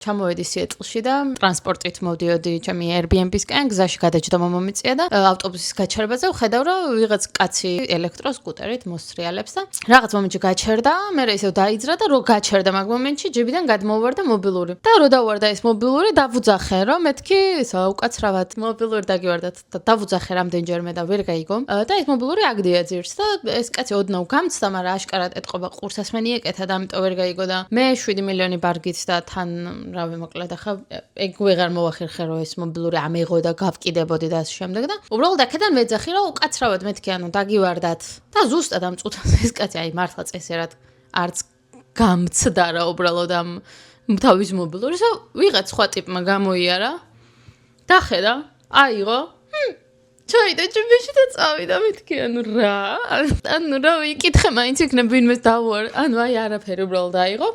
ჩამოვედი სიეტლში და ტრანსპორტით მოვდიოდი ჩემი Airbnb-სკენ, გზაში გადაჯდომა მომიწია და ავტობუსის გაჩერებაზე ვხედავ, რომ ვიღაც კაცი ელექტროსკუტერით მოსრიალებს და რაღაც მომენტში გაჩერდა, მე ისევ დაიძრა და რო გაჩერდა მაგ მომენტში ჯიბიდან გადმოვარდა მობილური. და რო დავარდა ეს მობილური, დავუძახე, რომ მეთქი ისა უკაცრავად მობილური დაგივარდა და დავუძახე რამდენჯერმე და ვერ გაიგო. და ეს მობილური აგდია ძირს და ეს კაცი ოდნავ გამცდა, მაგრამ აშკარად ეტყობა ყურსასმენი ეკეთა და ამიტომ ვერ გაიგო და მე 7 მილიონი ბარგით და თან რავი მოკლედ ახლა ეგ ვეღარ მოვახერხე რომ ეს მობილური ამეღო და გავკიდებოდი და ასე შემდეგ და უბრალოდ აქედან მეძახი რომ უკაცრავად მეთქი ანუ დაგივარდათ და ზუსტად ამ წუთას ეს კაცი აი მართლა წესერად არც გამცდა რა უბრალოდ ამ თავის მობილურს ვიღაც სხვა ტიპმა გამოიარა დახედა აიღო ჩაიდა ჯიბეში და წავიდა მეთქი ანუ რა ვიკითხე მაინც იქნებ ვინმეს დავუარ ანუ აი არაფერი უბრალოდ აიღო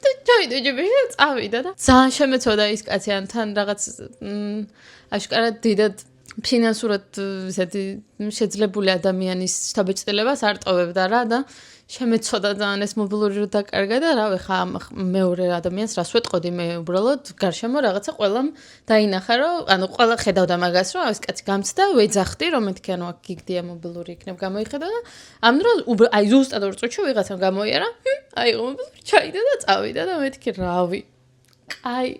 ჩაიდა ჯიბეში და წავიდა და ძალიან შემეცოდა ის კაცი ან თან რაღაც აშკარად დიდად ფინანსურად ესეთი შეძლებული ადამიანის შთაბეჭდილებას არ ტოვებდა რა და შემეცოდა ძალიან ეს მობილური რო დაკარგა და რავი ხა მეორე ადამიანს რას ვეტყოდი მე უბრალოდ გარშემო რაღაცა ყველამ დაინახა რომ ანუ ყველა ხედავდა მაგას რომ ეს კაცი გამცდა ვეძახდი რომ მეთქი ანუ აქ გიგდია მობილური იქნებ გამოიხედა და ამ დროს აი ზუსტად ორ წუთში ვიღაცამ გამოიარა აიღო მობილური ჩაიდა და წავიდა და მეთქი რავი კაი